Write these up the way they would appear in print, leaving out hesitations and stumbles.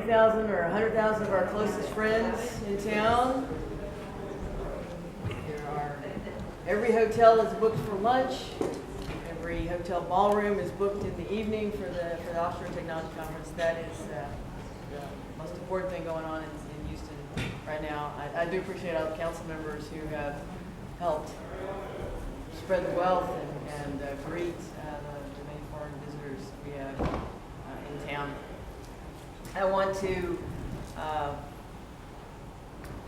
50,000 or 100,000 of our closest friends in town. Every hotel is booked for lunch. Every hotel ballroom is booked in the evening for the Offshore Technology Conference. That is the most important thing going on in Houston right now. I do appreciate all the council members who have helped spread the wealth and greet the many foreign visitors we have in town. I want to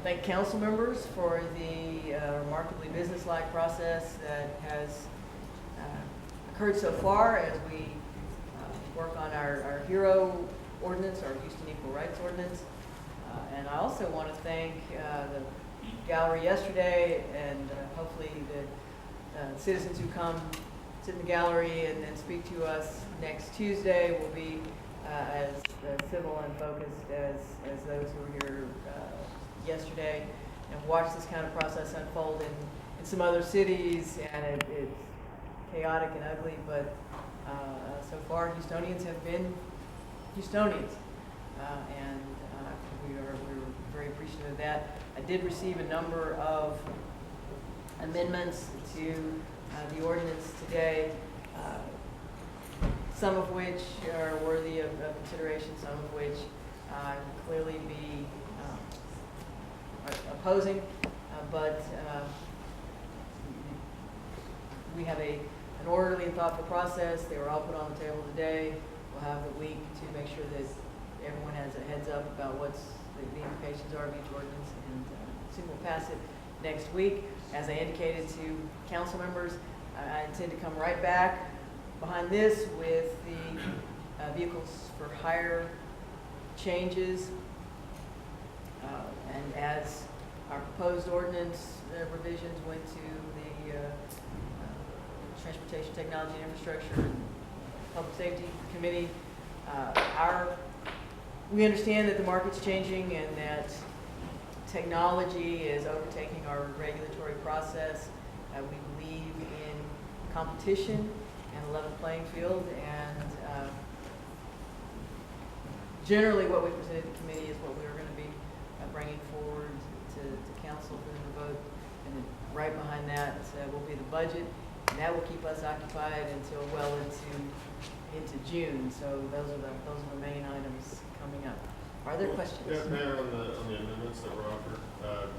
thank council members for the remarkably businesslike process that has occurred so far as we work on our HERO ordinance, our Houston Equal Rights Ordinance. And I also want to thank the gallery yesterday and hopefully the citizens who come sit in the gallery and speak to us next Tuesday will be as civil and focused as those who were here yesterday, and watch this kind of process unfold in some other cities, and it's chaotic and ugly, but so far Houstonians have been Houstonians, and we're very appreciative of that. I did receive a number of amendments to the ordinance today, some of which are worthy of consideration, some of which clearly be opposing, but we have an orderly and thoughtful process. They were all put on the table today. We'll have the week to make sure that everyone has a heads up about what the implications are of each ordinance, and soon we'll pass it next week. As I indicated to council members, I intend to come right back behind this with the vehicles for hire changes. And as our proposed ordinance revisions went to the Transportation Technology and Infrastructure and Public Safety Committee, we understand that the market's changing and that technology is overtaking our regulatory process. We believe in competition and a level playing field, and generally what we presented to the committee is what we were going to be bringing forward to council for them to vote, and then right behind that will be the budget, and that will keep us occupied until well into June. So those are the main items coming up. Are there questions? Yeah, Mayor, on the amendments that were offered, it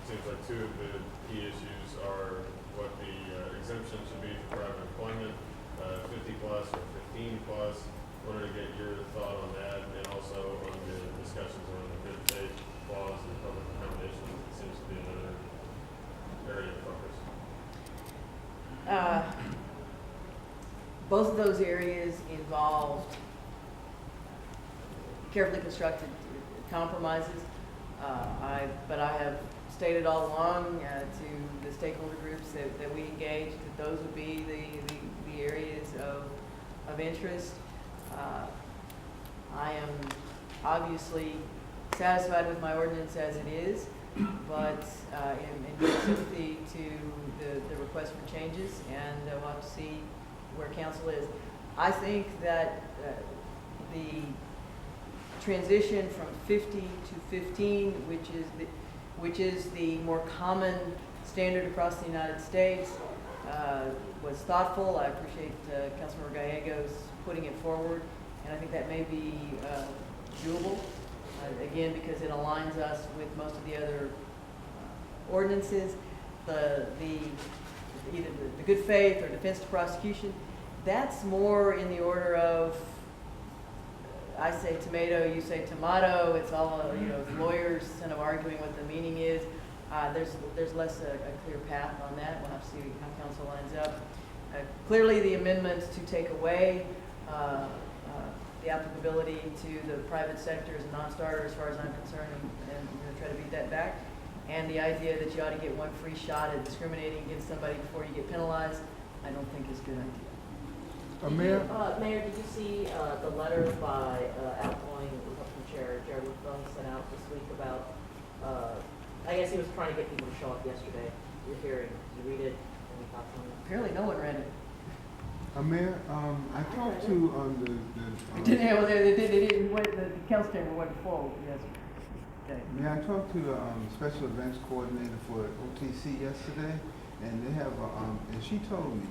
seems like two of the key issues are what the exemption should be for private employment, 50 plus or 15 plus. Wanted to get your thought on that, and also on the discussions around the good faith clause and public accommodation. It seems to be another area of focus. Both of those areas involved carefully constructed compromises. But I have stated all along to the stakeholder groups that we engage that those would be the areas of interest. I am obviously satisfied with my ordinance as it is, but in sympathy to the request for changes, and we'll have to see where council is. I think that the transition from 50 to 15, which is the more common standard across the United States, was thoughtful. I appreciate Councilmember Gallegos putting it forward, and I think that may be doable, again, because it aligns us with most of the other ordinances. Either the good faith or defense to prosecution, that's more in the order of, I say tomato, you say tomato. It's all lawyers kind of arguing what the meaning is. There's less a clear path on that. We'll have to see how council lines up. Clearly, the amendments to take away the applicability to the private sector as a non-starter, as far as I'm concerned, and try to beat that back. And the idea that you ought to get one free shot at discriminating against somebody before you get penalized, I don't think is a good idea. Mayor? Mayor, did you see the letter by outgoing Republican Chair Jared Woodfung sent out this week about, I guess he was trying to get people to show up yesterday to your hearing? Did you read it? Any thoughts on it? Apparently no one read it. Mayor, I talked to, We didn't have, they didn't, the council chamber wasn't full, yes. Okay. yeah, I talked to the, special events coordinator for OTC yesterday, and they have, and she told me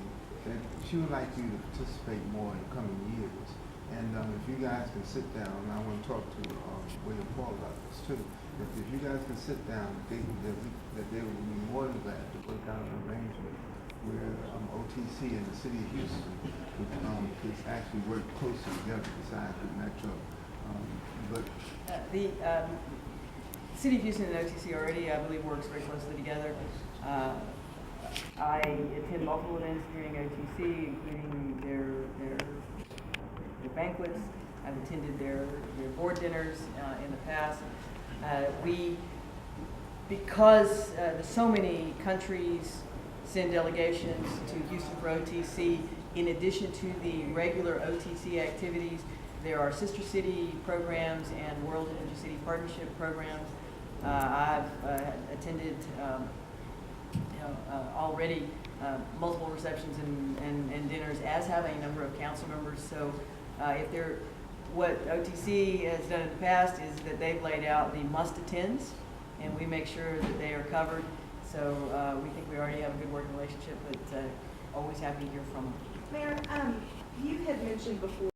that she would like you to participate more in the coming years. And, if you guys can sit down, and I want to talk to, William Paul about this too. If you guys can sit down, that they would be more than glad to work out an arrangement where, OTC and the city of Houston could actually work closely together besides the Metro. But The City of Houston and OTC already, I believe, works very closely together. I attend multiple events during OTC, including their banquets. I've attended their board dinners in the past. Because so many countries send delegations to Houston for OTC, in addition to the regular OTC activities, there are sister city programs and World Energy City Partnership programs. I've attended already multiple receptions and dinners, as have a number of council members. So what OTC has done in the past is that they've laid out the must-attends, and we make sure that they are covered. So we think we already have a good working relationship, but always happy to hear from them. Mayor, you had mentioned before